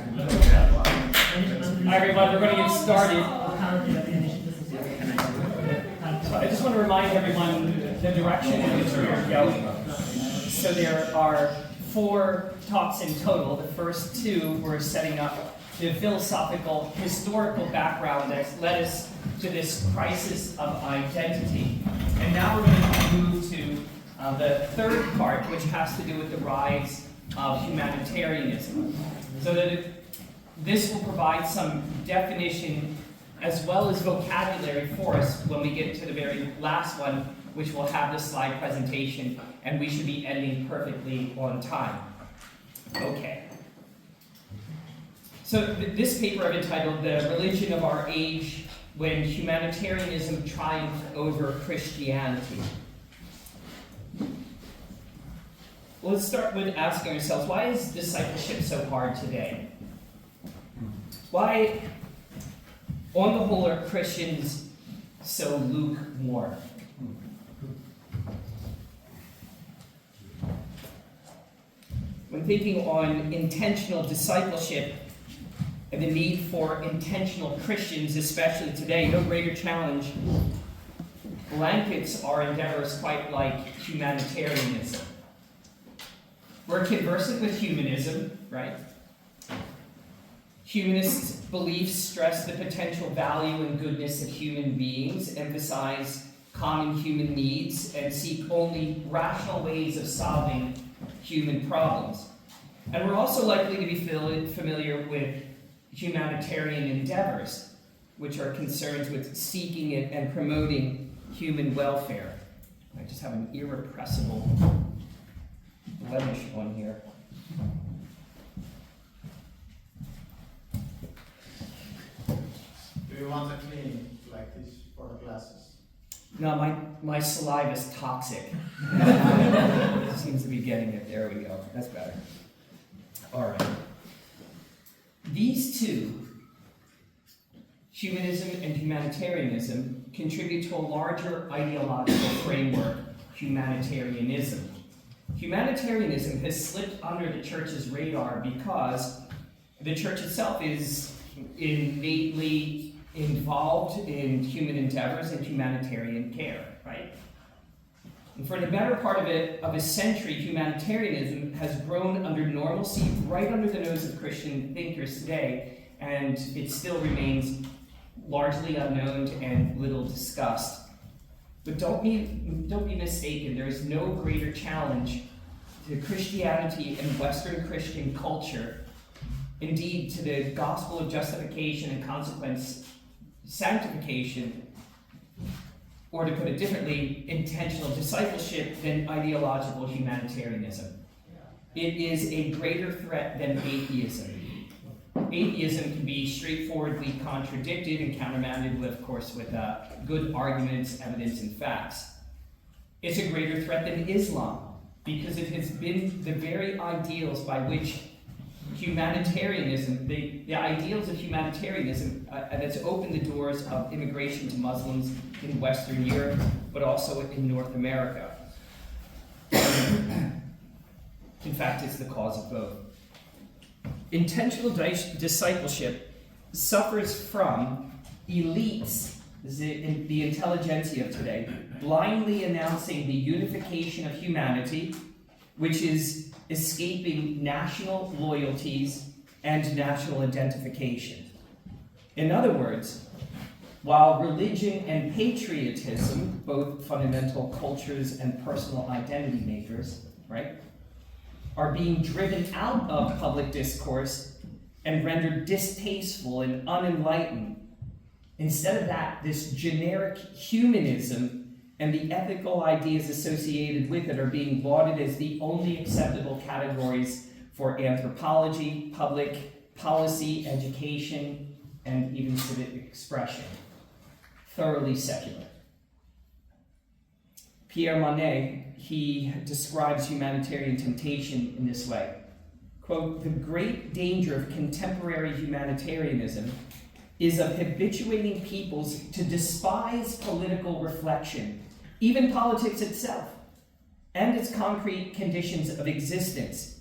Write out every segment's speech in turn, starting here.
Hi everyone, we're going to get started. So I just want to remind everyone the direction in which we're going. So there are 4 talks in total. The first 2 were setting up the philosophical, historical background that's led us to this crisis of identity. And now we're going to move to the third part, which has to do with the rise of humanitarianism. So that this will provide some definition as well as vocabulary for us when we get to the very last one, which will have the slide presentation, and we should be ending perfectly on time. Okay. So this paper I've entitled "The Religion of Our Age When Humanitarianism Triumphed Over Christianity." Well, let's start with asking ourselves, why is discipleship so hard today? Why, on the whole, are Christians so lukewarm? When thinking on intentional discipleship and the need for intentional Christians, especially today, no greater challenge blankets our endeavors quite like humanitarianism. We're conversant with humanism, right? Humanist beliefs stress the potential value and goodness of human beings, emphasize common human needs, and seek only rational ways of solving human problems. And we're also likely to be familiar with humanitarian endeavors, which are concerns with seeking and promoting human welfare. I just have an irrepressible blemish on here. Do you want a clean like this for the glasses? No, my saliva is toxic. It seems to be getting it. There we go. That's better. All right. These two, humanism and humanitarianism, contribute to a larger ideological framework, humanitarianism. Humanitarianism has slipped under the church's radar because the church itself is innately involved in human endeavors and humanitarian care, right? And for the better part of a century, humanitarianism has grown under normalcy right under the nose of Christian thinkers today, and it still remains largely unknown and little discussed. But don't be mistaken, there is no greater challenge to Christianity and Western Christian culture, indeed to the gospel of justification and consequence sanctification, or to put it differently, intentional discipleship, than ideological humanitarianism. It is a greater threat than atheism. Atheism can be straightforwardly contradicted and countermanded, with, of course, with good arguments, evidence, and facts. It's a greater threat than Islam, because it has been the very ideals by which humanitarianism, the ideals of humanitarianism, that's opened the doors of immigration to Muslims in Western Europe, but also in North America. In fact, it's the cause of both. Intentional discipleship suffers from elites, the intelligentsia of today, blindly announcing the unification of humanity, which is escaping national loyalties and national identification. In other words, while religion and patriotism, both fundamental cultures and personal identity makers, right, are being driven out of public discourse and rendered distasteful and unenlightened, instead of that, this generic humanism and the ethical ideas associated with it are being lauded as the only acceptable categories for anthropology, public policy, education, and even civic expression. Thoroughly secular. Pierre Monet, he describes humanitarian temptation in this way. Quote, "The great danger of contemporary humanitarianism is of habituating peoples to despise political reflection, even politics itself, and its concrete conditions of existence,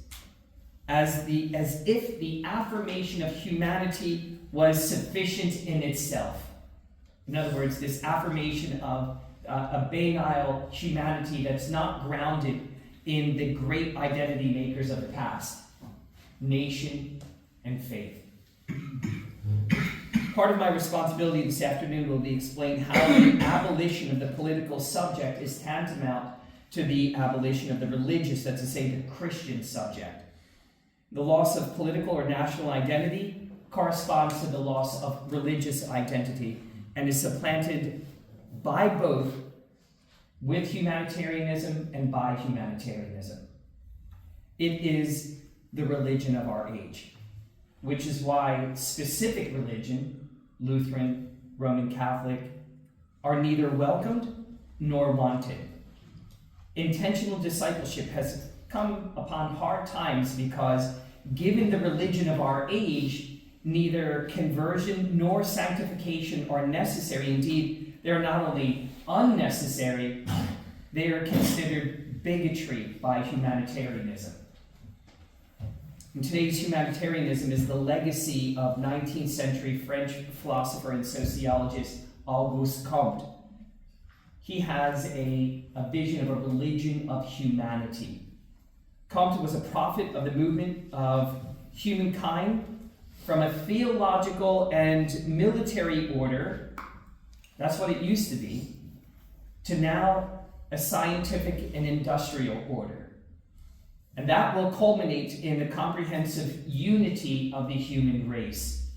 as if the affirmation of humanity was sufficient in itself. In other words, this affirmation of a banal humanity that's not grounded in the great identity makers of the past, nation and faith. Part of my responsibility this afternoon will be explain how the abolition of the political subject is tantamount to the abolition of the religious, that's to say the Christian subject. The loss of political or national identity corresponds to the loss of religious identity and is supplanted by both with humanitarianism and by humanitarianism. It is the religion of our age, which is why specific religion, Lutheran, Roman Catholic, are neither welcomed nor wanted. Intentional discipleship has come upon hard times because, given the religion of our age, neither conversion nor sanctification are necessary. Indeed, they're not only unnecessary, they are considered bigotry by humanitarianism. And today's humanitarianism is the legacy of 19th century French philosopher and sociologist Auguste Comte. He has a vision of a religion of humanity. Comte was a prophet of the movement of humankind from a theological and military order, that's what it used to be, to now a scientific and industrial order. And that will culminate in the comprehensive unity of the human race.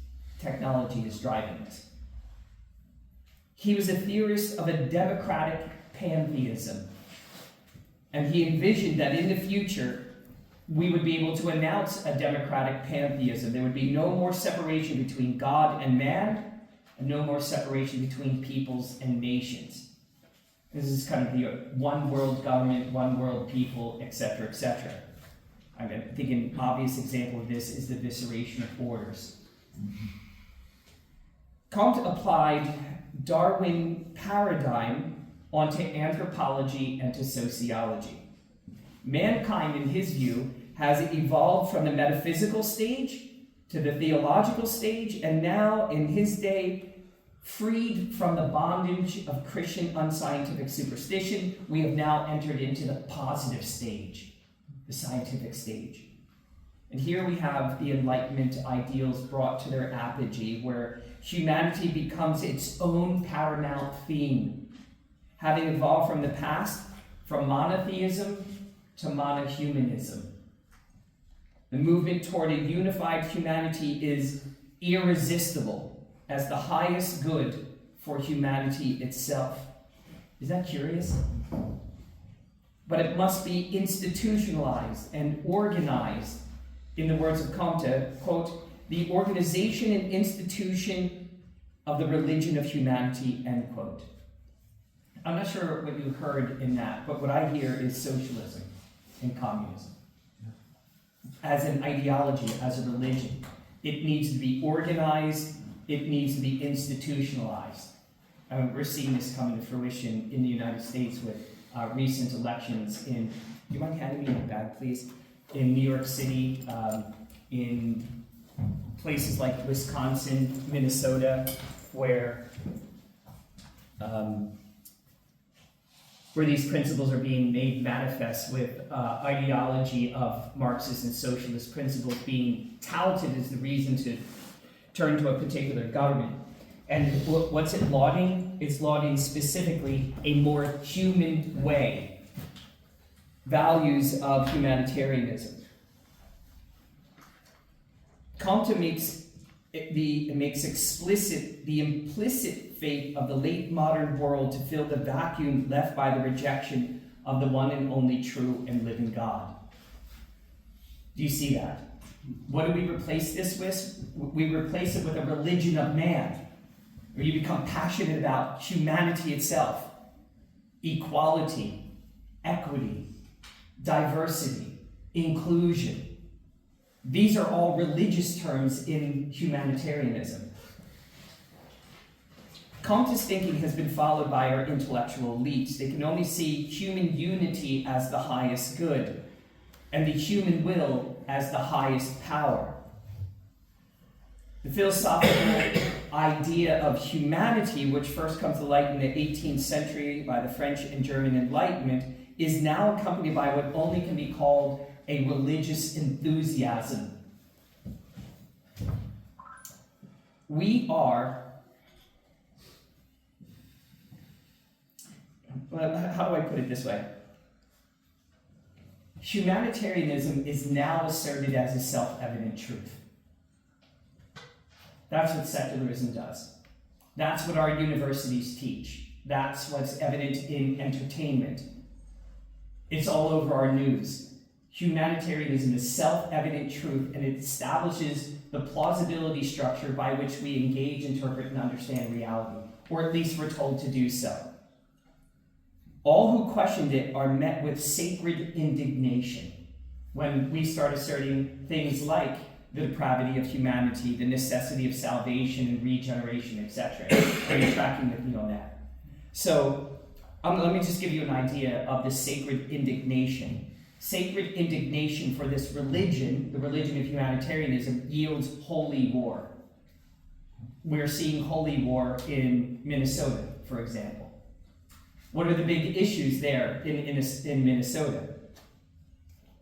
Technology is driving this. He was a theorist of a democratic pantheism. And he envisioned that in the future, we would be able to announce a democratic pantheism. There would be no more separation between God and man, and no more separation between peoples and nations. This is kind of the one world government, one world people, etc., etc. I think an obvious example of this is the evisceration of borders. Comte applied Darwin paradigm onto anthropology and to sociology. Mankind, in his view, has evolved from the metaphysical stage to the theological stage, and now, in his day, freed from the bondage of Christian unscientific superstition, we have now entered into the positive stage, the scientific stage. And here we have the Enlightenment ideals brought to their apogee, where humanity becomes its own paramount theme, having evolved from the past, from monotheism to monohumanism. The movement toward a unified humanity is irresistible as the highest good for humanity itself. Is that curious? But it must be institutionalized and organized. In the words of Comte, quote, the organization and institution of the religion of humanity, end quote. I'm not sure what you heard in that, but what I hear is socialism and communism. As an ideology, as a religion. It needs to be organized, it needs to be institutionalized. We're seeing this come to fruition in the United States with recent elections in, do you mind handing me my bag, please? In New York City, in places like Wisconsin, Minnesota, where these principles are being made manifest with ideology of Marxist and socialist principles being touted as the reason to turn to a particular government. And what's it lauding? It's lauding specifically a more human way. Values of humanitarianism. Comte makes explicit the implicit fate of the late modern world to fill the vacuum left by the rejection of the one and only true and living God. Do you see that? What do we replace this with? We replace it with a religion of man, where you become passionate about humanity itself, equality, equity, diversity, inclusion. These are all religious terms in humanitarianism. Comte's thinking has been followed by our intellectual elites. They can only see human unity as the highest good, and the human will as the highest power. The philosophical idea of humanity, which first comes to light in the 18th century by the French and German Enlightenment, is now accompanied by what only can be called a religious enthusiasm. We are, how do I put it this way? Humanitarianism is now asserted as a self-evident truth. That's what secularism does. That's what our universities teach. That's what's evident in entertainment. It's all over our news. Humanitarianism is self-evident truth, and it establishes the plausibility structure by which we engage, interpret, and understand reality, or at least we're told to do so. All who questioned it are met with sacred indignation when we start asserting things like the depravity of humanity, the necessity of salvation and regeneration, etc. Are you tracking with me on that? So let me just give you an idea of the sacred indignation. Sacred indignation for this religion, the religion of humanitarianism, yields holy war. We're seeing holy war in Minnesota, for example. What are the big issues there in Minnesota?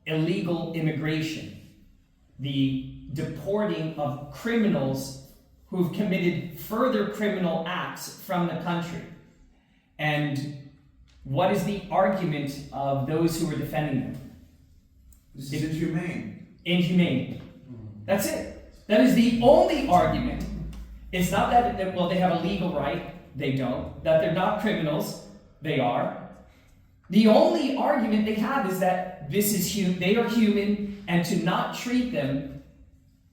Illegal immigration, the deporting of criminals who've committed further criminal acts from the country. And what is the argument of those who are defending them? This is inhumane. Inhumane. That's it. That is the only argument. It's not that, well, they have a legal right. They don't. That they're not criminals. They are. The only argument they have is that they are human, and to not treat them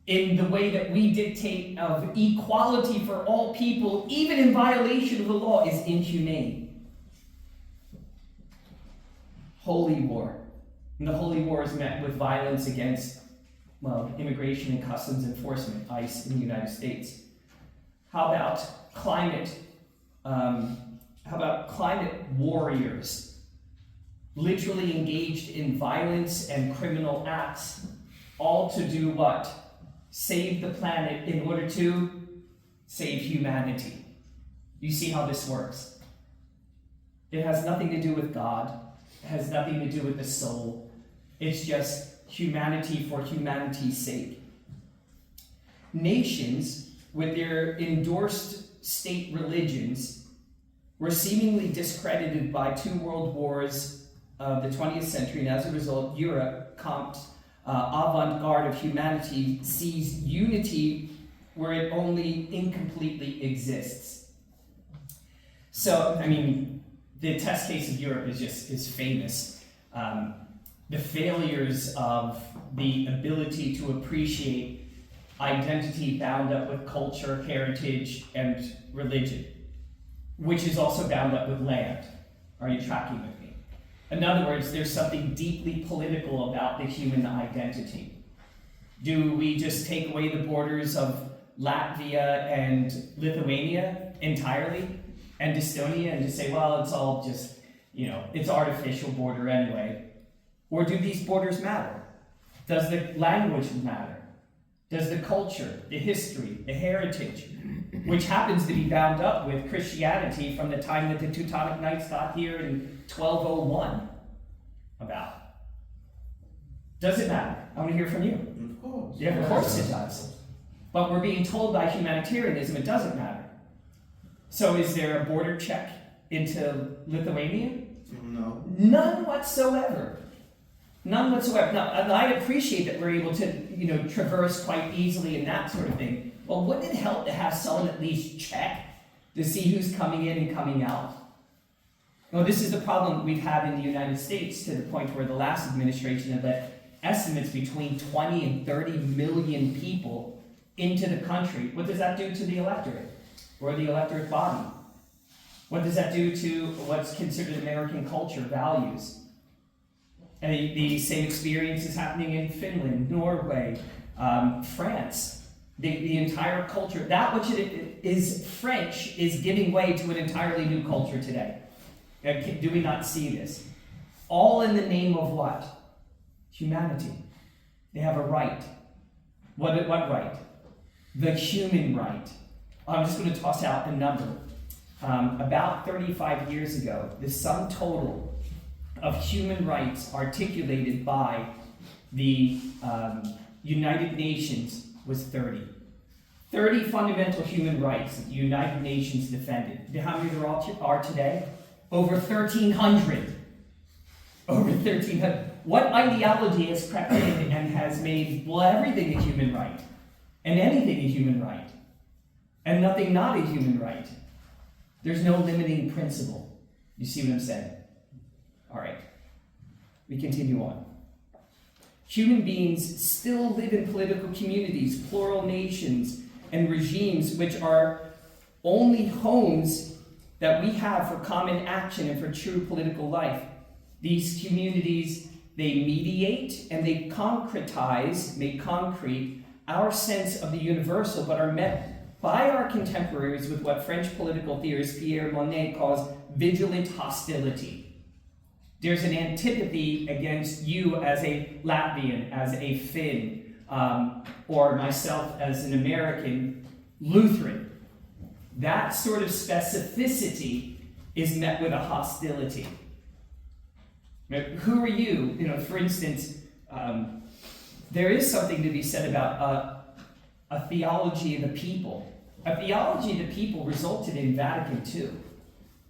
in the way that we dictate of equality for all people, even in violation of the law, is inhumane. Holy war. And the holy war is met with violence against, immigration and customs enforcement, ICE in the United States. How about climate? How about climate warriors? Literally engaged in violence and criminal acts, all to do what? Save the planet in order to save humanity. You see how this works? It has nothing to do with God. It has nothing to do with the soul. It's just humanity for humanity's sake. Nations, with their endorsed state religions, were seemingly discredited by 2 world wars of the 20th century, and as a result, Europe, Comte's avant-garde of humanity, sees unity where it only incompletely exists. So, the test case of Europe is famous. The failures of the ability to appreciate identity bound up with culture, heritage, and religion, which is also bound up with land. Are you tracking with me? In other words, there's something deeply political about the human identity. Do we just take away the borders of Latvia and Lithuania entirely, and Estonia, and just say, well, it's all just, it's artificial border anyway? Or do these borders matter? Does the language matter? Does the culture, the history, the heritage, which happens to be bound up with Christianity from the time that the Teutonic Knights got here in 1201 about? Does it matter? I want to hear from you. Of course. Yeah, of course it does. But we're being told by humanitarianism it doesn't matter. So is there a border check into Lithuania? No. None whatsoever. None whatsoever. Now, I appreciate that we're able to, traverse quite easily and that sort of thing. Well, wouldn't it help to have someone at least check to see who's coming in and coming out? Well, this is the problem we've had in the United States, to the point where the last administration had let estimates between 20 and 30 million people into the country. What does that do to the electorate or the electorate body? What does that do to what's considered American culture, values? And the same experience is happening in Finland, Norway, France. The entire culture, that which is French, is giving way to an entirely new culture today. Do we not see this? All in the name of what? Humanity. They have a right. What right? The human right. I'm just going to toss out a number. About 35 years ago, the sum total of human rights articulated by the United Nations was 30. 30 fundamental human rights that the United Nations defended. You know how many there are today? Over 1,300. Over 1,300. What ideology has crept in and has made, well, everything a human right, and anything a human right, and nothing not a human right? There's no limiting principle. You see what I'm saying? All right. We continue on. Human beings still live in political communities, plural nations, and regimes which are only homes that we have for common action and for true political life. These communities, they mediate and they concretize, make concrete our sense of the universal, but are met by our contemporaries with what French political theorist Pierre Monet calls vigilant hostility. There's an antipathy against you as a Latvian, as a Finn, or myself as an American Lutheran. That sort of specificity is met with a hostility. Who are you? For instance, there is something to be said about a theology of the people. A theology of the people resulted in Vatican II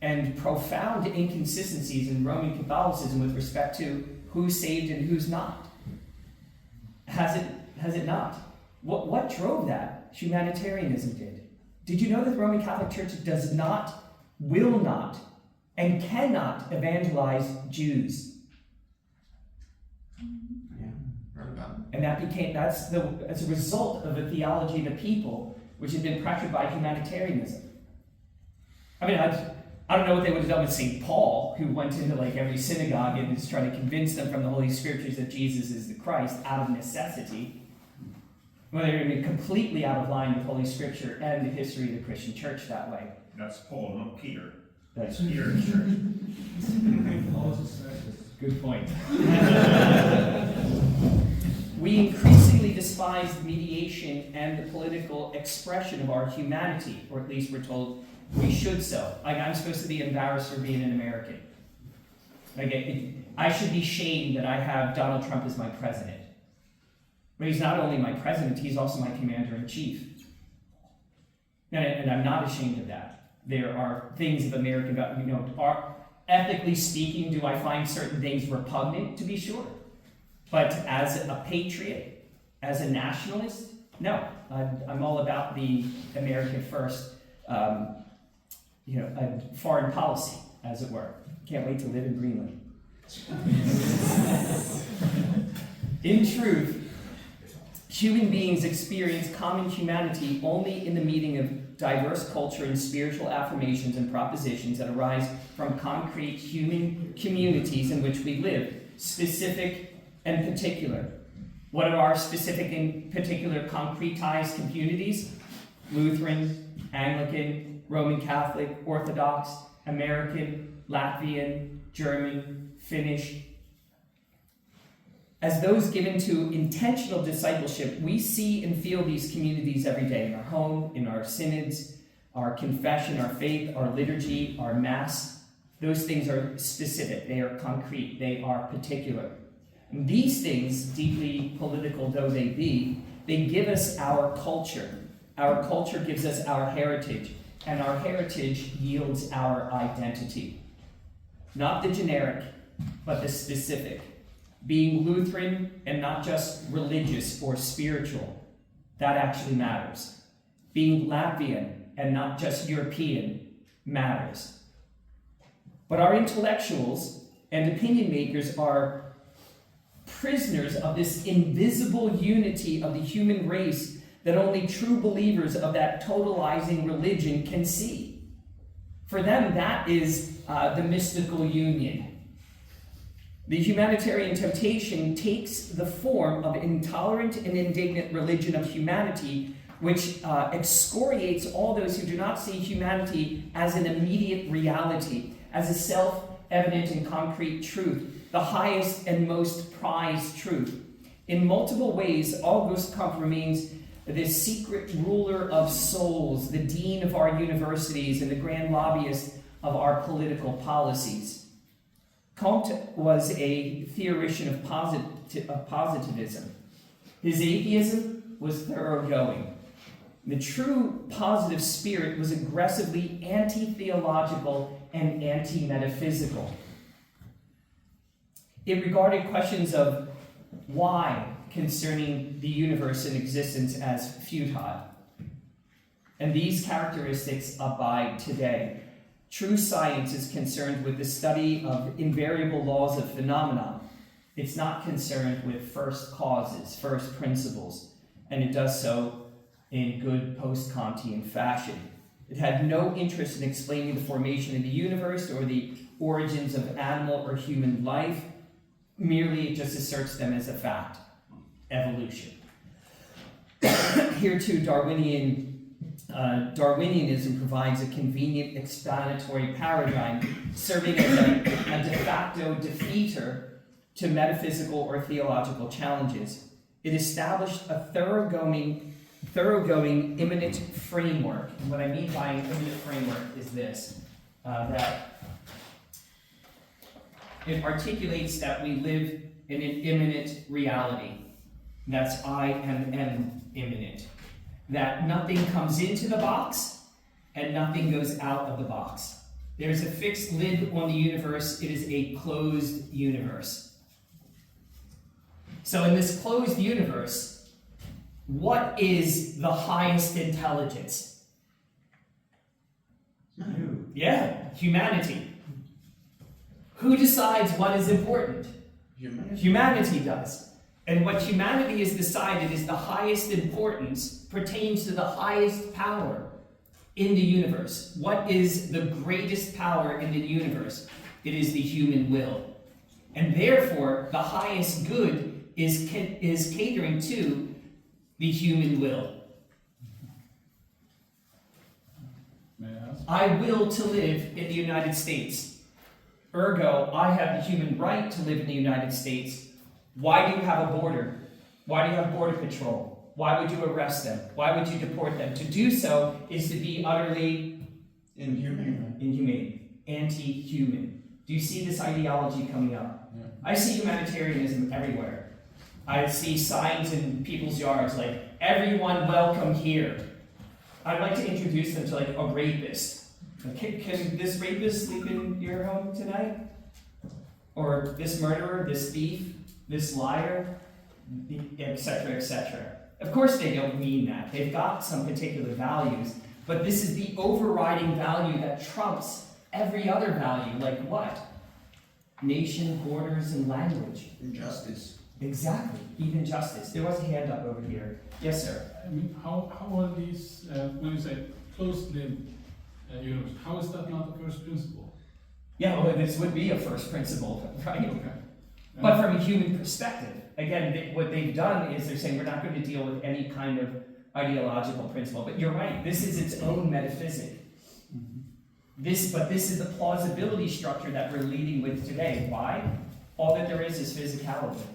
and profound inconsistencies in Roman Catholicism with respect to who's saved and who's not. Has it not? What drove that? Humanitarianism did. Did you know that the Roman Catholic Church does not, will not, and cannot evangelize Jews? And that's as a result of the theology of the people, which has been pressured by humanitarianism. I mean, I don't know what they would have done with St. Paul, who went into every synagogue and was trying to convince them from the Holy Scriptures that Jesus is the Christ out of necessity. Well, they're going to be completely out of line with Holy Scripture and the history of the Christian church that way. That's Paul, not Peter. That's Peter church. Good point. We increasingly despise the mediation and the political expression of our humanity, or at least we're told we should so. I'm supposed to be embarrassed for being an American. I should be shamed that I have Donald Trump as my president. But he's not only my president, he's also my commander-in-chief. And I'm not ashamed of that. There are things of American, are ethically speaking, do I find certain things repugnant? To be sure. But as a patriot, as a nationalist, no. I'm all about the American first, foreign policy, as it were. Can't wait to live in Greenland. In truth, human beings experience common humanity only in the meeting of diverse culture and spiritual affirmations and propositions that arise from concrete human communities in which we live, specific and particular. What are our specific and particular concretized communities? Lutheran, Anglican, Roman Catholic, Orthodox, American, Latvian, German, Finnish. As those given to intentional discipleship, we see and feel these communities every day in our home, in our synods, our confession, our faith, our liturgy, our mass. Those things are specific, they are concrete, they are particular. And these things, deeply political though they be, they give us our culture. Our culture gives us our heritage, and our heritage yields our identity. Not the generic, but the specific. Being Lutheran and not just religious or spiritual, that actually matters. Being Latvian and not just European matters. But our intellectuals and opinion makers are prisoners of this invisible unity of the human race that only true believers of that totalizing religion can see. For them, that is the mystical union. The humanitarian temptation takes the form of intolerant and indignant religion of humanity, which excoriates all those who do not see humanity as an immediate reality, as a self-evident and concrete truth, the highest and most prized truth. In multiple ways, Auguste Comte remains the secret ruler of souls, the dean of our universities, and the grand lobbyist of our political policies. Comte was a theoretician of positivism. His atheism was thoroughgoing. The true positive spirit was aggressively anti-theological and anti-metaphysical. It regarded questions of why concerning the universe and existence as futile. And these characteristics abide today. True science is concerned with the study of invariable laws of phenomena. It's not concerned with first causes, first principles, and it does so in good post-Kantian fashion. It had no interest in explaining the formation of the universe or the origins of animal or human life. Merely, it just asserts them as a fact. Evolution. Here too, Darwinianism provides a convenient explanatory paradigm, serving as a de facto defeater to metaphysical or theological challenges. It established a thoroughgoing immanent framework. And what I mean by an immanent framework is this, that it articulates that we live in an immanent reality. That's I-M-M, immanent. That nothing comes into the box and nothing goes out of the box. There's a fixed lid on the universe. It is a closed universe. So in this closed universe, what is the highest intelligence? You. Yeah, humanity. Who decides what is important? Humanity does. And what humanity has decided is the highest importance pertains to the highest power in the universe. What is the greatest power in the universe? It is the human will. And therefore, the highest good is catering to the human will. May I ask? I will to live in the United States. Ergo, I have the human right to live in the United States. Why do you have a border? Why do you have border patrol? Why would you arrest them? Why would you deport them? To do so is to be utterly inhumane, anti-human. Do you see this ideology coming up? Yeah. I see humanitarianism everywhere. I see signs in people's yards like, everyone welcome here. I'd like to introduce them to like a rapist. Can this rapist sleep in your home tonight? Or this murderer, this thief, this liar, etc., etc. Of course they don't mean that. They've got some particular values, but this is the overriding value that trumps every other value, like what? Nation, borders, and language. Injustice. Exactly, even justice. There was a hand up over here. Yes, sir. I mean, how are these, when you say closed-lived universe, how is that not the first principle? Yeah, well, this would be a first principle, right? Okay. But from a human perspective, again, what they've done is they're saying we're not going to deal with any kind of ideological principle. But you're right, this is its own metaphysic. But this is the plausibility structure that we're leading with today. Why? All that there is physicality.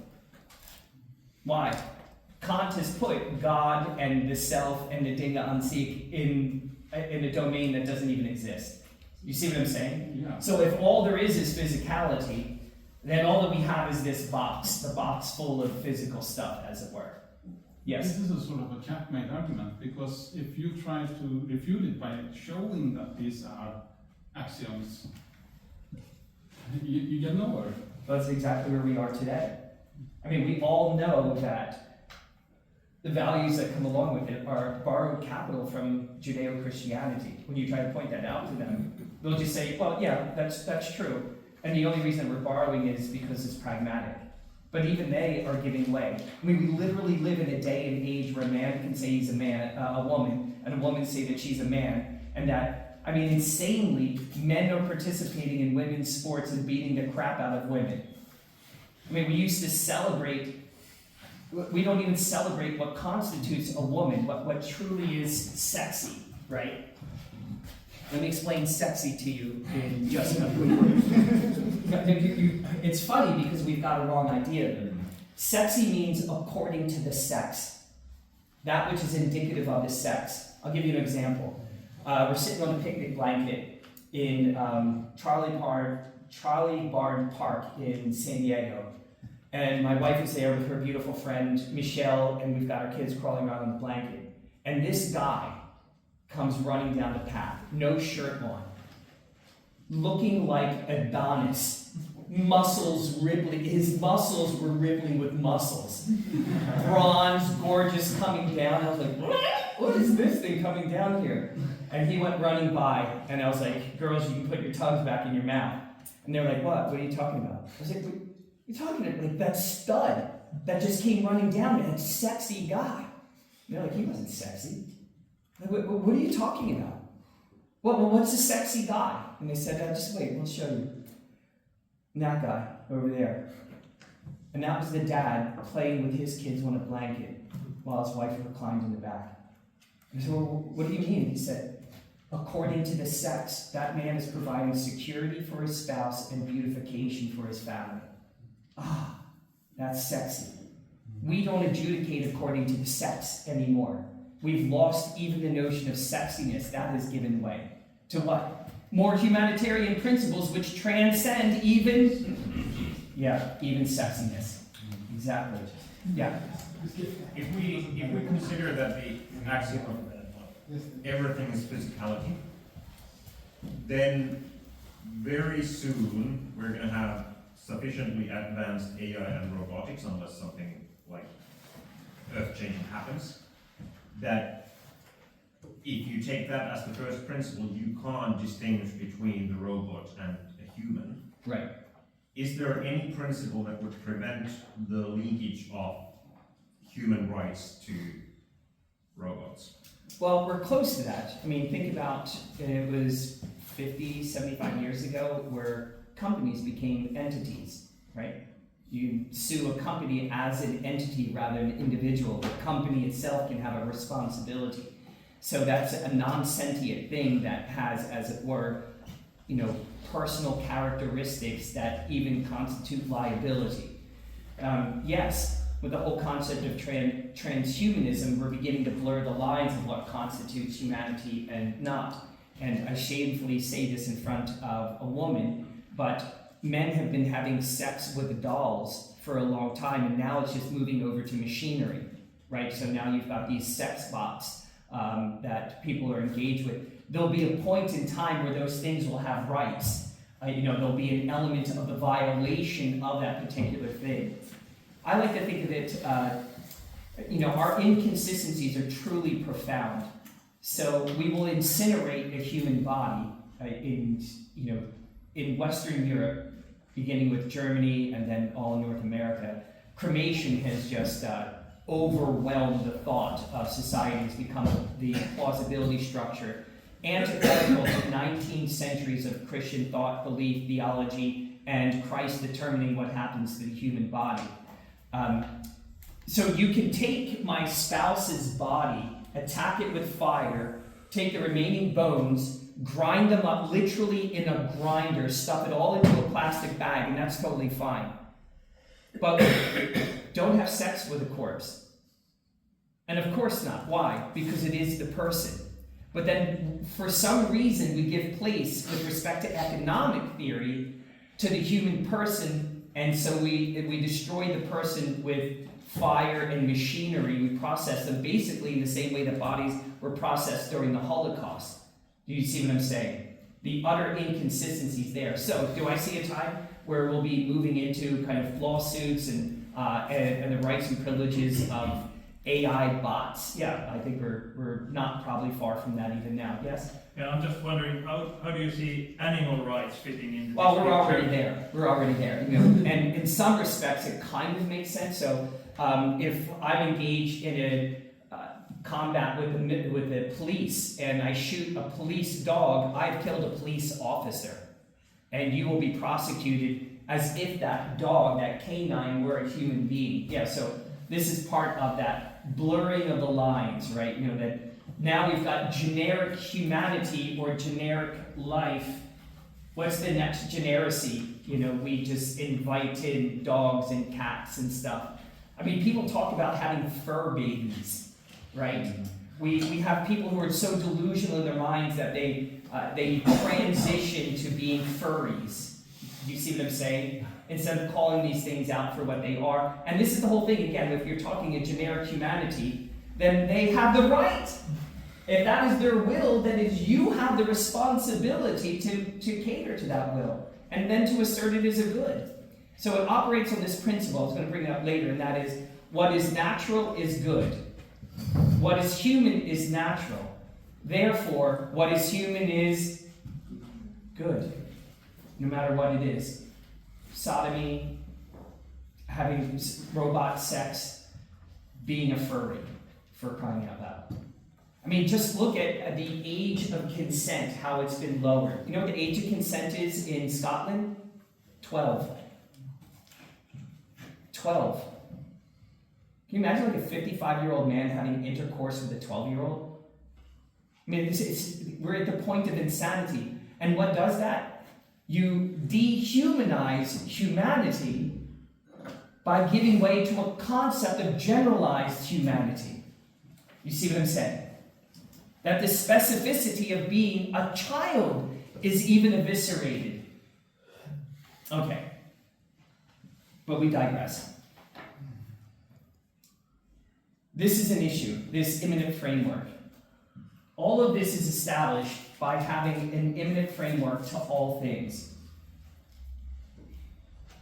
Why? Kant has put God and the self and the Dinge an sich in a domain that doesn't even exist. You see what I'm saying? Yeah. So if all there is physicality, then all that we have is this box, the box full of physical stuff, as it were. Yes? This is a sort of a checkmate argument, because if you try to refute it by showing that these are axioms, you get nowhere. That's exactly where we are today. I mean, we all know that the values that come along with it are borrowed capital from Judeo-Christianity. When you try to point that out to them, they'll just say, well, yeah, that's true. And the only reason we're borrowing is because it's pragmatic. But even they are giving way. I mean, we literally live in a day and age where a man can say he's a woman, and a woman say that she's a man, and that, I mean, insanely, men are participating in women's sports and beating the crap out of women. I mean, we used to celebrate, we don't even celebrate what constitutes a woman, what truly is sexy, right? Let me explain sexy to you in just a quick word. It's funny because we've got a wrong idea of it. Sexy means according to the sex, that which is indicative of the sex. I'll give you an example. We're sitting on a picnic blanket in Charlie Barn Park in San Diego. And my wife is there with her beautiful friend Michelle, and we've got our kids crawling around on the blanket. And this guy comes running down the path, no shirt on, looking like Adonis. Muscles rippling, his muscles were rippling with muscles. Bronze, gorgeous, coming down. I was like, what is this thing coming down here? And he went running by, and I was like, girls, you can put your tongues back in your mouth. And they're like, what? What are you talking about? I was like, what are you talking about? Like that stud that just came running down, that sexy guy. And they're like, he wasn't sexy. Like, what are you talking about? Well, what's a sexy guy? And they said, just wait, we'll show you. And that guy over there. And that was the dad playing with his kids on a blanket while his wife reclined in the back. I said, well, what do you mean? He said, according to the sex, that man is providing security for his spouse and beautification for his family. Ah, that's sexy. We don't adjudicate according to the sex anymore. We've lost even the notion of sexiness. That has given way to what? More humanitarian principles which transcend even sexiness. Exactly. Yeah. If we consider that the axiom of everything is physicality, then very soon we're going to have sufficiently advanced AI and robotics, unless something like earth-changing happens, that if you take that as the first principle, you can't distinguish between the robot and a human. Right. Is there any principle that would prevent the linkage of human rights to robots? Well, we're close to that. I mean, think about it was 50, 75 years ago where companies became entities, right? You sue a company as an entity rather than an individual. The company itself can have a responsibility. So that's a non-sentient thing that has, as it were, personal characteristics that even constitute liability. Yes, with the whole concept of transhumanism, we're beginning to blur the lines of what constitutes humanity and not. And I shamefully say this in front of a woman, but men have been having sex with dolls for a long time, and now it's just moving over to machinery, right? So now you've got these sex bots that people are engaged with. There'll be a point in time where those things will have rights. There'll be an element of the violation of that particular thing. I like to think of it, our inconsistencies are truly profound. So we will incinerate a human body in Western Europe, beginning with Germany and then all North America. Cremation has just overwhelmed the thought of society. It's become the plausibility structure antithetical to 19 centuries of Christian thought, belief, theology, and Christ determining what happens to the human body. So you can take my spouse's body, attack it with fire, take the remaining bones, grind them up literally in a grinder, stuff it all into a plastic bag, and that's totally fine. But don't have sex with a corpse. And of course not. Why? Because it is the person. But then, for some reason, we give place with respect to economic theory to the human person, and so we destroy the person with fire and machinery. We process them basically in the same way that bodies were processed during the Holocaust. Do you see what I'm saying? The utter inconsistencies there. So, do I see a time where we'll be moving into kind of lawsuits and the rights and privileges of AI bots? Yeah, I think we're not probably far from that even now. Yes? Yeah, I'm just wondering, how do you see animal rights fitting into this? Well, we're already there. And in some respects, it kind of makes sense. So if I'm engaged in a combat with the police and I shoot a police dog, I've killed a police officer. And you will be prosecuted as if that dog, that canine, were a human being. Yeah, so this is part of that blurring of the lines, right? That now we've got generic humanity or generic life. What's the next generacy? We just invite in dogs and cats and stuff. I mean, people talk about having fur babies, right? We have people who are so delusional in their minds that they transition to being furries. Do you see what I'm saying? Instead of calling these things out for what they are. And this is the whole thing, again, if you're talking a generic humanity, then they have the right. If that is their will, then you have the responsibility to cater to that will, and then to assert it as a good. So it operates on this principle, I was going to bring it up later, and that is, what is natural is good. What is human is natural. Therefore, what is human is good, no matter what it is. Sodomy, having robot sex, being a furry, for crying out loud. I mean, just look at the age of consent, how it's been lowered. You know what the age of consent is in Scotland? 12. 12. Can you imagine like a 55-year-old man having intercourse with a 12-year-old? I mean, we're at the point of insanity. And what does that? You dehumanize humanity by giving way to a concept of generalized humanity. You see what I'm saying? That the specificity of being a child is even eviscerated. Okay. But we digress. This is an issue, this immanent framework. All of this is established by having an immanent framework to all things.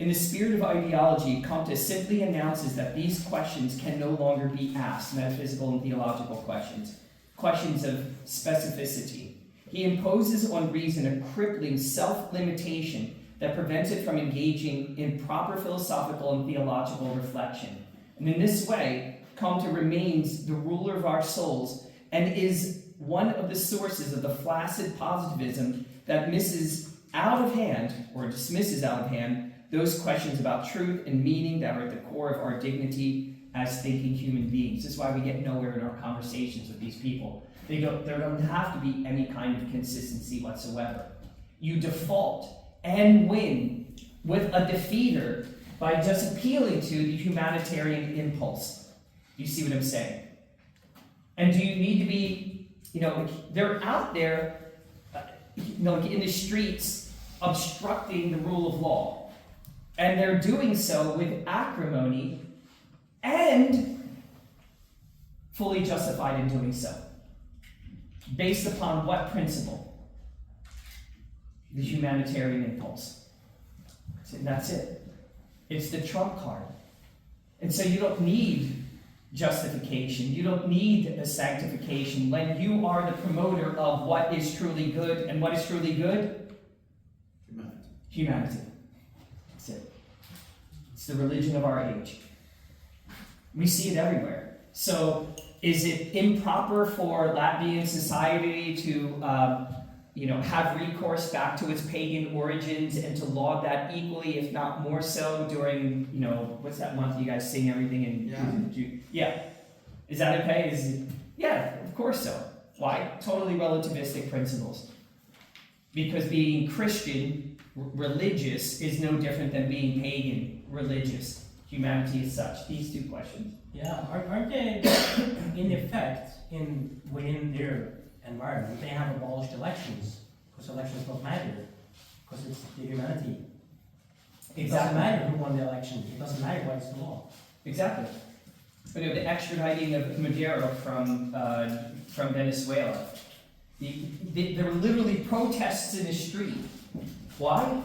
In the spirit of ideology, Comte simply announces that these questions can no longer be asked, metaphysical and theological questions, questions of specificity. He imposes on reason a crippling self-limitation that prevents it from engaging in proper philosophical and theological reflection. And in this way, Comte remains the ruler of our souls and is one of the sources of the flaccid positivism that misses out of hand, or dismisses out of hand, those questions about truth and meaning that are at the core of our dignity as thinking human beings. This is why we get nowhere in our conversations with these people. There don't have to be any kind of consistency whatsoever. You default and win with a defeater by just appealing to the humanitarian impulse. You see what I'm saying? And do you need to be, they're out there, in the streets obstructing the rule of law. And they're doing so with acrimony and fully justified in doing so. Based upon what principle? The humanitarian impulse. And that's it. It's the trump card. And so you don't need justification. You don't need a sanctification when you are the promoter of what is truly good. And what is truly good? Humanity. That's it. It's the religion of our age. We see it everywhere. So is it improper for Latvian society to have recourse back to its pagan origins and to laud that equally, if not more so, during, what's that month you guys sing everything in June? Yeah. Is that okay? Yeah, of course so. Why? Totally relativistic principles. Because being Christian, religious, is no different than being pagan, religious. Humanity is such. These two questions. Yeah, aren't they, in effect, within their environment, they have abolished elections, because elections don't matter, because it's the humanity. It doesn't matter who won the election, it doesn't matter what is the law. Exactly. But the extraditing of Maduro from Venezuela, there were literally protests in the street. Why?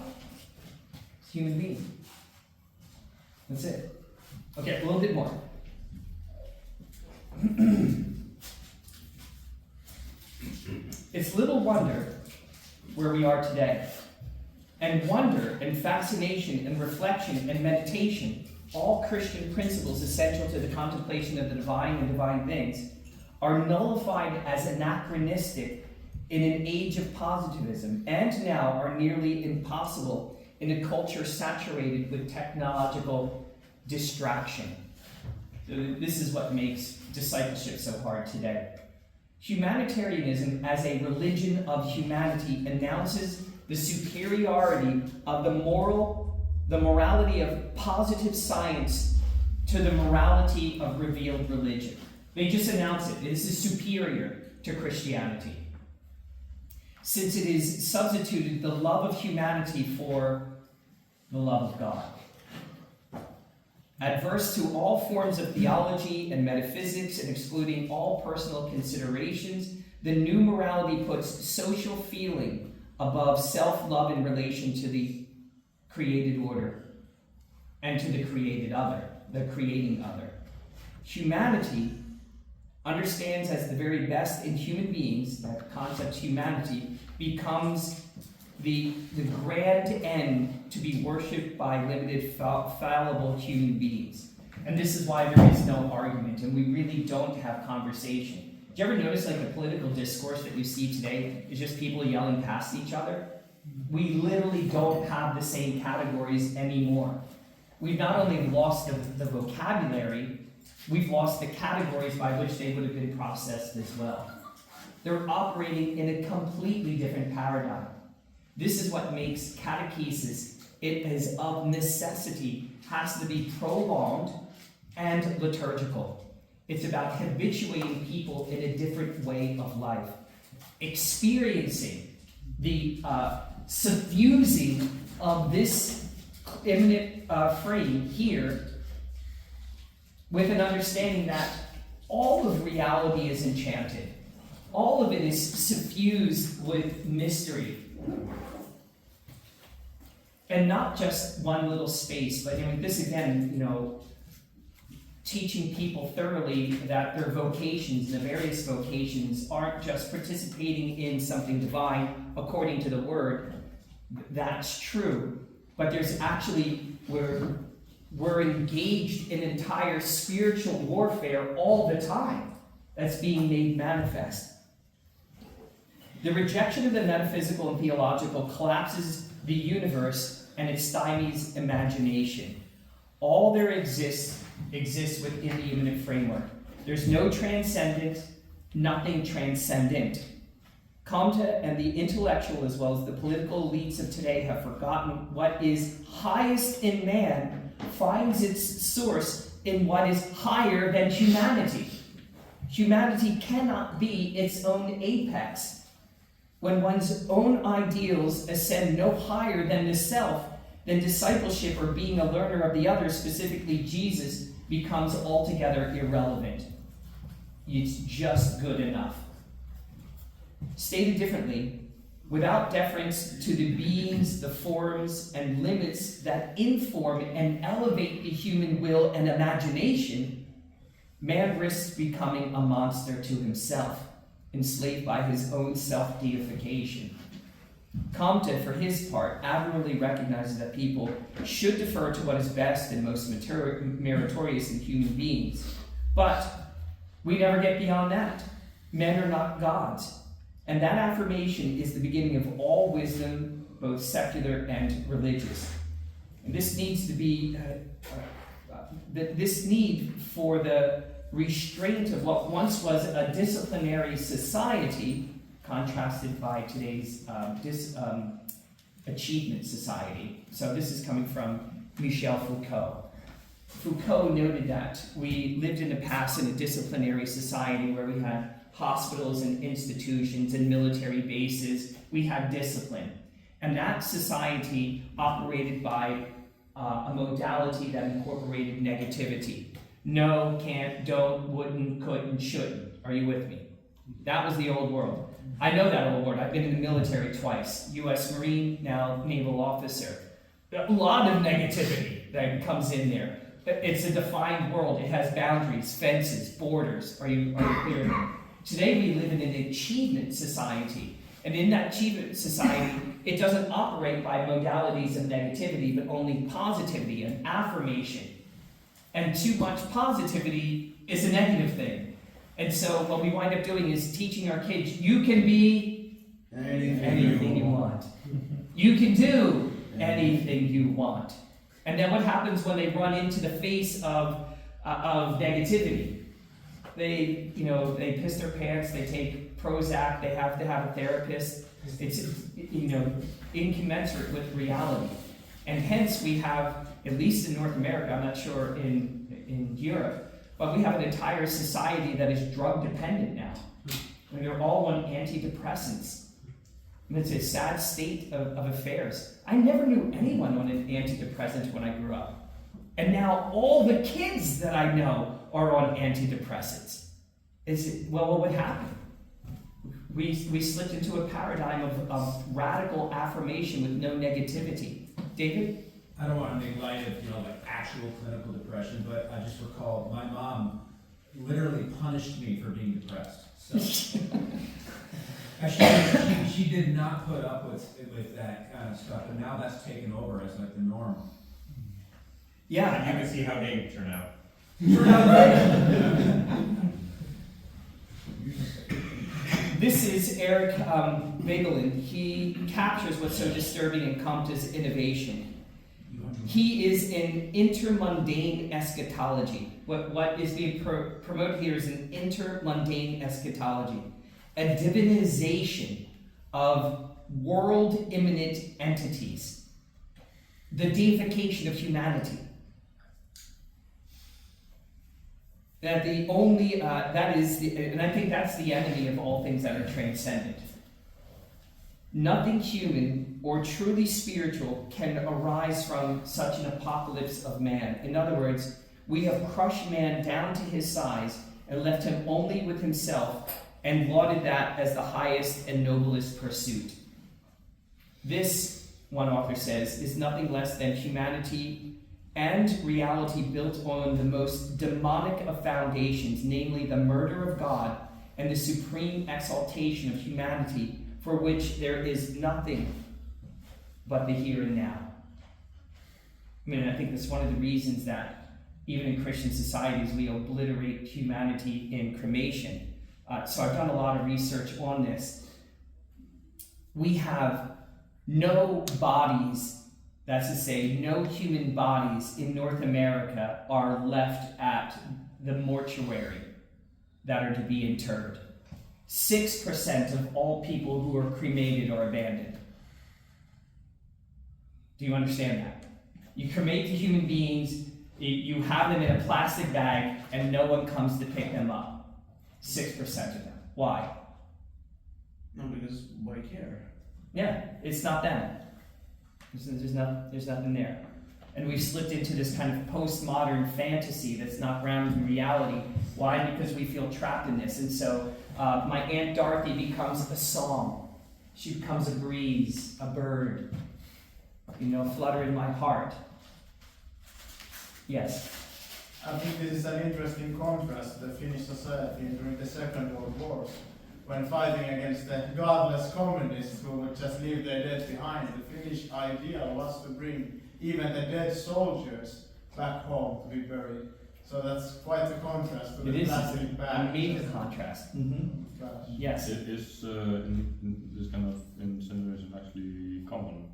It's human being. That's it. Okay, a little bit more. It's little wonder where we are today. And wonder and fascination and reflection and meditation, all Christian principles essential to the contemplation of the divine and divine things, are nullified as anachronistic in an age of positivism, and now are nearly impossible in a culture saturated with technological distraction. This is what makes discipleship so hard today. Humanitarianism as a religion of humanity announces the superiority of the morality of positive science to the morality of revealed religion. They just announce it. This is superior to Christianity, since it is substituted the love of humanity for the love of God. Adverse to all forms of theology and metaphysics and excluding all personal considerations, the new morality puts social feeling above self-love in relation to the created order and to the created other, the creating other. Humanity understands as the very best in human beings, that concept humanity becomes the grand end to be worshipped by limited, fallible human beings. And this is why there is no argument, and we really don't have conversation. Do you ever notice like the political discourse that you see today is just people yelling past each other? We literally don't have the same categories anymore. We've not only lost the vocabulary, we've lost the categories by which they would have been processed as well. They're operating in a completely different paradigm. This is what makes catechesis, it is of necessity, has to be prolonged and liturgical. It's about habituating people in a different way of life, experiencing the suffusing of this immanent frame here with an understanding that all of reality is enchanted. All of it is suffused with mystery. And not just one little space, but this again, teaching people thoroughly that their vocations, the various vocations, aren't just participating in something divine according to the word. That's true. But there's actually, we're engaged in entire spiritual warfare all the time that's being made manifest. The rejection of the metaphysical and theological collapses the universe and it stymies imagination. All there exists within the immanent framework. There's no transcendent, nothing transcendent. Comte and the intellectual as well as the political elites of today have forgotten what is highest in man finds its source in what is higher than humanity. Humanity cannot be its own apex. When one's own ideals ascend no higher than the self, then discipleship or being a learner of the other, specifically Jesus, becomes altogether irrelevant. It's just good enough. Stated differently, without deference to the beings, the forms, and limits that inform and elevate the human will and imagination, man risks becoming a monster to himself, enslaved by his own self-deification. Comte, for his part, admirably recognizes that people should defer to what is best and most meritorious in human beings. But we never get beyond that. Men are not gods. And that affirmation is the beginning of all wisdom, both secular and religious. And this needs to be, this need for the restraint of what once was a disciplinary society, contrasted by today's achievement society. So this is coming from Michel Foucault. Foucault noted that we lived in the past in a disciplinary society where we had hospitals and institutions and military bases. We had discipline. And that society operated by a modality that incorporated negativity. No, can't, don't, wouldn't, couldn't, shouldn't. Are you with me? That was the old world. I know that old world. I've been in the military twice. U.S. Marine, now naval officer. A lot of negativity that comes in there. It's a defined world. It has boundaries, fences, borders. Are you clear? Today we live in an achievement society. And in that achievement society, it doesn't operate by modalities of negativity, but only positivity and affirmation. And too much positivity is a negative thing. And so what we wind up doing is teaching our kids, you can be anything you want. You can do anything you want. And then what happens when they run into the face of negativity? They piss their pants, they take Prozac, they have to have a therapist. It's incommensurate with reality. And hence we have, at least in North America, I'm not sure in in Europe, but we have an entire society that is drug dependent now. And they're all on antidepressants. And it's a sad state of affairs. I never knew anyone on an antidepressant when I grew up. And now all the kids that I know are on antidepressants. What would happen? We slipped into a paradigm of radical affirmation with no negativity. David? I don't want to make light of, like actual clinical depression, but I just recall my mom literally punished me for being depressed. So she did not put up with that kind of stuff, and now that's taken over as like the norm. Yeah. And you can see how they turn out. This is Eric Voegelin. He captures what's so disturbing in Comte's innovation. He is in intermundane eschatology. What is being promoted here is an intermundane eschatology, a divinization of world immanent entities, the deification of humanity. That the only and I think that's the enemy of all things that are transcendent. Nothing human or truly spiritual can arise from such an apocalypse of man. In other words, we have crushed man down to his size and left him only with himself and lauded that as the highest and noblest pursuit. This, one author says, is nothing less than humanity and reality built on the most demonic of foundations, namely the murder of God and the supreme exaltation of humanity, for which there is nothing but the here and now. I think that's one of the reasons that even in Christian societies we obliterate humanity in cremation. So I've done a lot of research on this. We have no bodies, that's to say, no human bodies in North America are left at the mortuary that are to be interred. 6% of all people who are cremated are abandoned. Do you understand that? You cremate the human beings, you have them in a plastic bag, and no one comes to pick them up. 6% of them. Why? No, because why care? Yeah, it's not them. There's nothing there. And we've slipped into this kind of postmodern fantasy that's not grounded in reality. Why? Because we feel trapped in this. And so my Aunt Dorothy becomes a song. She becomes a breeze, a bird, flutter in my heart. Yes? I think this is an interesting contrast to the Finnish society during the Second World War, when fighting against the godless communists who would just leave their dead behind. The Finnish ideal was to bring even the dead soldiers back home to be buried. So that's quite a contrast to the plastic bag. A major contrast. Mm-hmm. Yes. Is in this kind of incineration actually common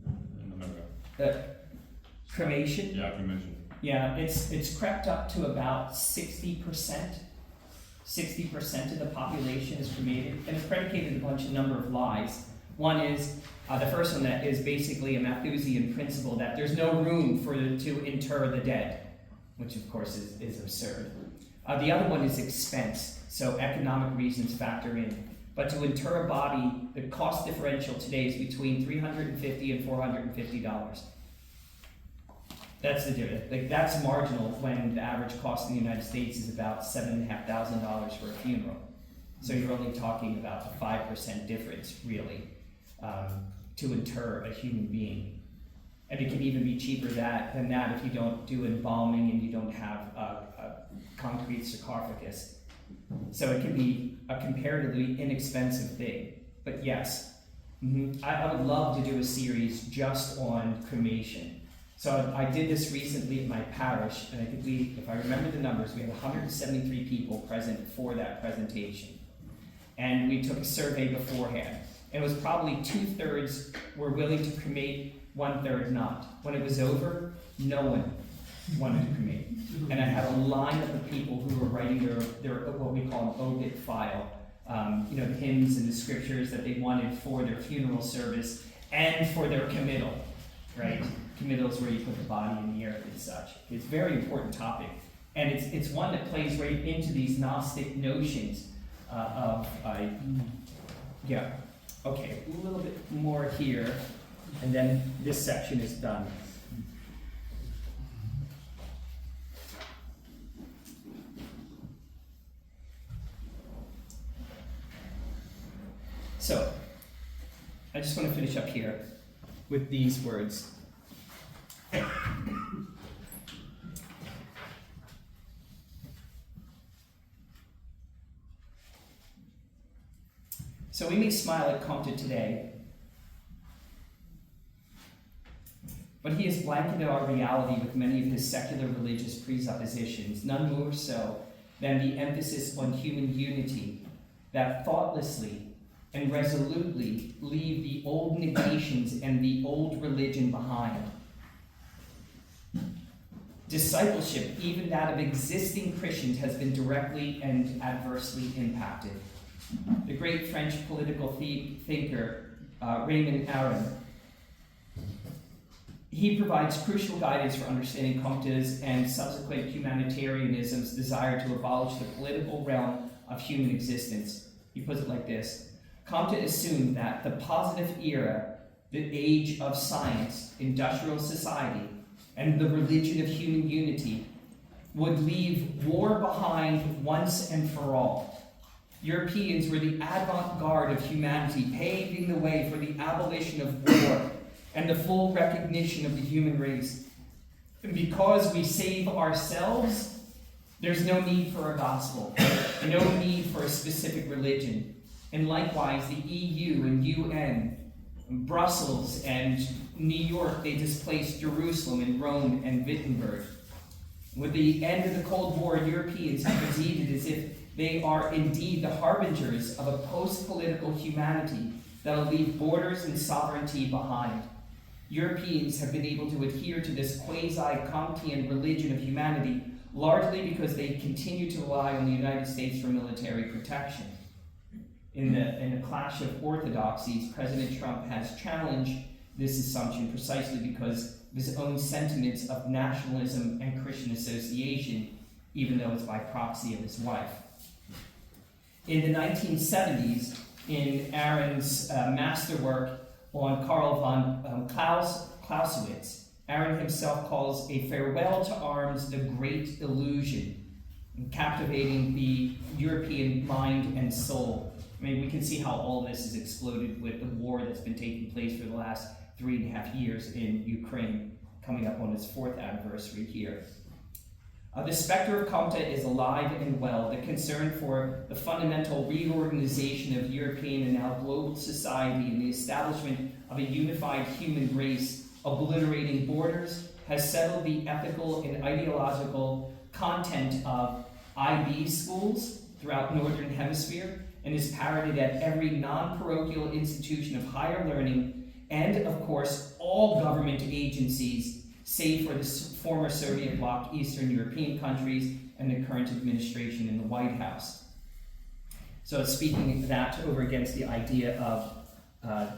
in America? Cremation? Yeah, cremation. Yeah, it's crept up to about 60%. 60% of the population is cremated, and it's predicated a number of lies. One is, the first one that is basically a Malthusian principle that there's no room to inter the dead, which of course is absurd. The other one is expense, so economic reasons factor in. But to inter a body, the cost differential today is between $350 and $450. That's the difference. That's marginal when the average cost in the United States is about $7,500 for a funeral. So you're only talking about a 5% difference, really, to inter a human being. And it can even be cheaper than that if you don't do embalming and you don't have a concrete sarcophagus. So it can be a comparatively inexpensive thing. But yes, I would love to do a series just on cremation. So I did this recently at my parish, and I think if I remember the numbers, we had 173 people present for that presentation. And we took a survey beforehand. And it was probably 2/3 were willing to cremate, 1/3 not. When it was over, no one wanted to cremate. And I had a line of the people who were writing their what we call an obit file, the hymns and the scriptures that they wanted for their funeral service and for their committal, right? Committal is where you put the body in the earth and such. It's a very important topic. And it's one that plays right into these Gnostic notions yeah. Okay, a little bit more here, and then this section is done. So, I just want to finish up here with these words. So we may smile at Comte today, but he has blanketed our reality with many of his secular religious presuppositions, none more so than the emphasis on human unity that thoughtlessly and resolutely leave the old negations and the old religion behind. Discipleship, even that of existing Christians, has been directly and adversely impacted. The great French political thinker, Raymond Aron, he provides crucial guidance for understanding Comte's and subsequent humanitarianism's desire to abolish the political realm of human existence. He puts it like this: Comte assumed that the positive era, the age of science, industrial society, and the religion of human unity would leave war behind once and for all. Europeans were the avant-garde of humanity, paving the way for the abolition of war and the full recognition of the human race. And because we save ourselves, there's no need for a gospel, no need for a specific religion. And likewise, the EU and UN, Brussels and New York, they displaced Jerusalem and Rome and Wittenberg. With the end of the Cold War, Europeans have proceeded as if they are indeed the harbingers of a post-political humanity that will leave borders and sovereignty behind. Europeans have been able to adhere to this quasi-Comtean religion of humanity largely because they continue to rely on the United States for military protection. In the clash of orthodoxies, President Trump has challenged this assumption precisely because of his own sentiments of nationalism and Christian association, even though it's by proxy of his wife. In the 1970s, in Aron's masterwork on Karl von Clausewitz, Aron himself calls A Farewell to Arms the great illusion, captivating the European mind and soul. I mean, we can see how all this has exploded with the war that's been taking place for the last 3.5 years in Ukraine, coming up on its 4th anniversary here. The specter of Comte is alive and well. The concern for the fundamental reorganization of European and now global society and the establishment of a unified human race, obliterating borders, has settled the ethical and ideological content of IB schools throughout Northern Hemisphere and is parroted at every non-parochial institution of higher learning and, of course, all government agencies save for the former Soviet bloc Eastern European countries and the current administration in the White House. So speaking that over against the idea of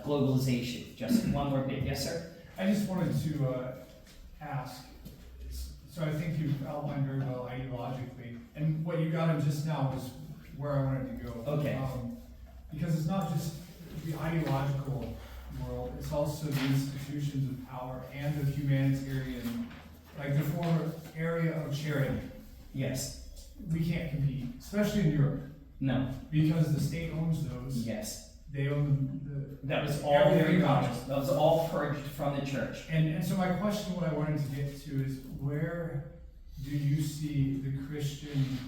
globalization. Just one more bit. Yes, sir? I just wanted to ask, so I think you've outlined very well ideologically, and what you got in just now was where I wanted to go. Okay. Because it's not just the ideological world, it's also the institutions of power and the humanitarian, like the former area of charity. Yes. We can't compete, especially in Europe, No. because the state owns those. Yes. They own That was all everything very about conscious. That was all purged from the church. And so my question, what I wanted to get to is, where do you see the Christian?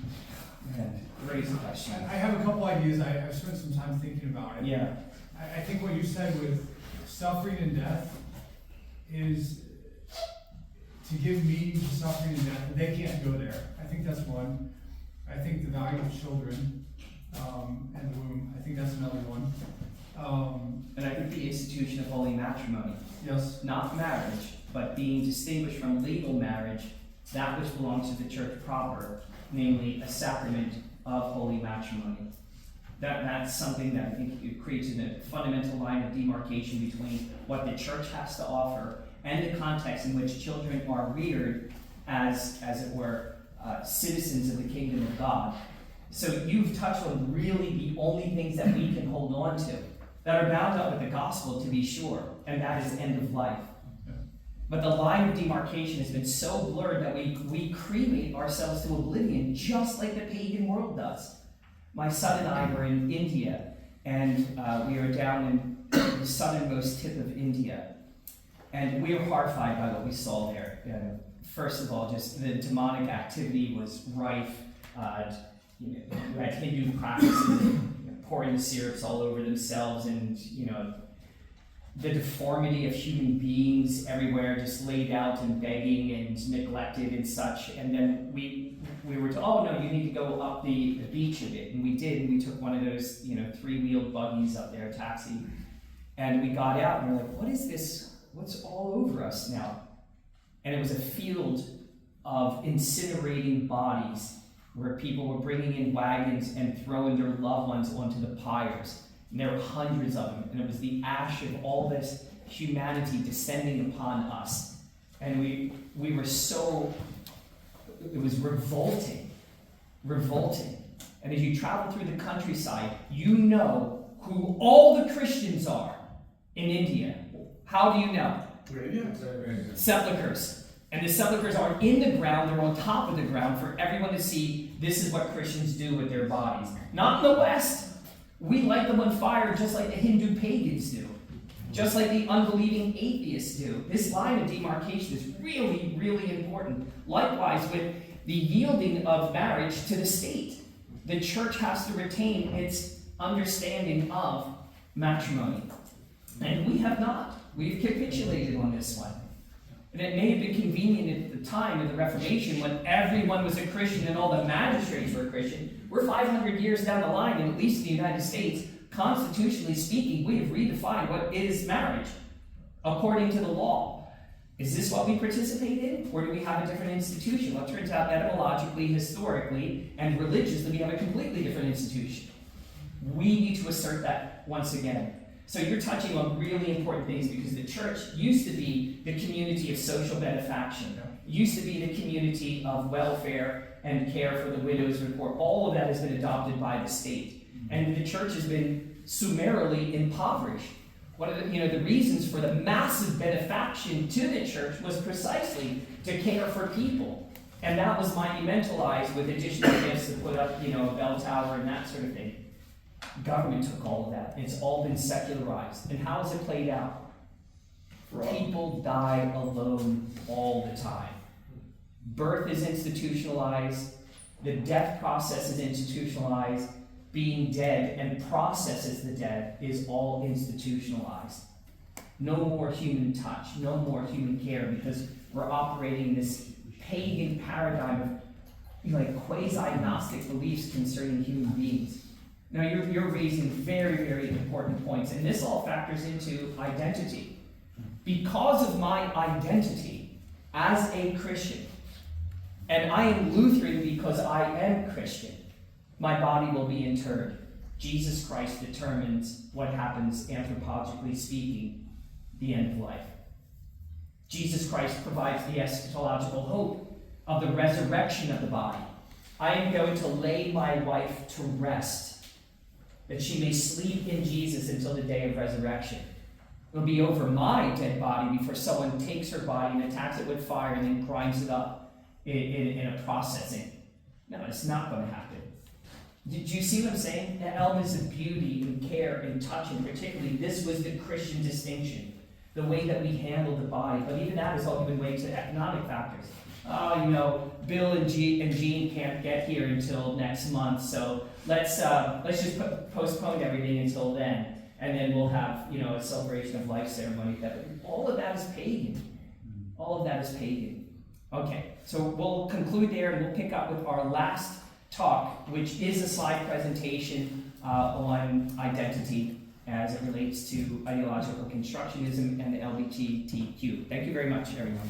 Great question. I have a couple ideas. I've spent some time thinking about it. Yeah. I think what you said with suffering and death is to give meaning to suffering and death. They can't go there. I think that's one. I think the value of children and the womb. I think that's another one. And I think the institution of holy matrimony. Yes. Not marriage, but being distinguished from legal marriage, that which belongs to the church proper, namely a sacrament of holy matrimony. That's something that I think it creates a fundamental line of demarcation between what the church has to offer and the context in which children are reared as it were, citizens of the kingdom of God. So you've touched on really the only things that we can hold on to, that are bound up with the gospel, to be sure, and that is end of life. But the line of demarcation has been so blurred that we cremate ourselves to oblivion, just like the pagan world does. My son and I were in India, and we were down in the southernmost tip of India, and we were horrified by what we saw there. First of all, just the demonic activity was rife. You had Hindu practices, pouring the syrups all over themselves, and the deformity of human beings everywhere, just laid out and begging and neglected and such. And then we were told, oh no, you need to go up the beach a bit. And we did, and we took one of those, three-wheeled buggies up there, taxi. And we got out and we're like, what is this? What's all over us now? And it was a field of incinerating bodies where people were bringing in wagons and throwing their loved ones onto the pyres. And there were hundreds of them, and it was the ash of all this humanity descending upon us. And we were so, it was revolting. And as you travel through the countryside, you know who all the Christians are in India. How do you know? Sepulchres. And the sepulchres aren't in the ground, they're on top of the ground for everyone to see. This is what Christians do with their bodies. Not in the West. We light them on fire just like the Hindu pagans do. Just like the unbelieving atheists do. This line of demarcation is really, really important. Likewise with the yielding of marriage to the state. The church has to retain its understanding of matrimony. And we have not. We've capitulated on this one. And it may have been convenient at the time of the Reformation when everyone was a Christian and all the magistrates were Christian. We're 500 years down the line, and at least in the United States, constitutionally speaking, we have redefined what is marriage according to the law. Is this what we participate in, or do we have a different institution? Well, it turns out etymologically, historically, and religiously, we have a completely different institution. We need to assert that once again. So you're touching on really important things, because the church used to be the community of social benefaction, used to be the community of welfare and care for the widows and poor. All of that has been adopted by the state. And the church has been summarily impoverished. One of the reasons for the massive benefaction to the church was precisely to care for people. And that was monumentalized with additional gifts to put up, a bell tower and that sort of thing. Government took all of that. It's all been secularized. And how has it played out? People die alone all the time. Birth is institutionalized. The death process is institutionalized. Being dead and processes the dead is all institutionalized. No more human touch, no more human care, because we're operating in this pagan paradigm of quasi-Gnostic beliefs concerning human beings. Now you're raising very, very important points, and this all factors into identity. Because of my identity as a Christian, and I am Lutheran because I am Christian, my body will be interred. Jesus Christ determines what happens, anthropologically speaking, the end of life. Jesus Christ provides the eschatological hope of the resurrection of the body. I am going to lay my wife to rest, that she may sleep in Jesus until the day of resurrection. It will be over my dead body before someone takes her body and attacks it with fire and then grinds it up in a processing. No, it's not going to happen. Did you see what I'm saying? The elements of beauty and care and touch, and particularly this was the Christian distinction, the way that we handled the body. But even that has all given way to economic factors. Bill and Jean can't get here until next month, so let's just postpone everything until then, and then we'll have a celebration of life ceremony. All of that is pagan. All of that is pagan. Okay, so we'll conclude there, and we'll pick up with our last talk, which is a slide presentation on identity as it relates to ideological constructionism and the LGBTQ. Thank you very much, everyone.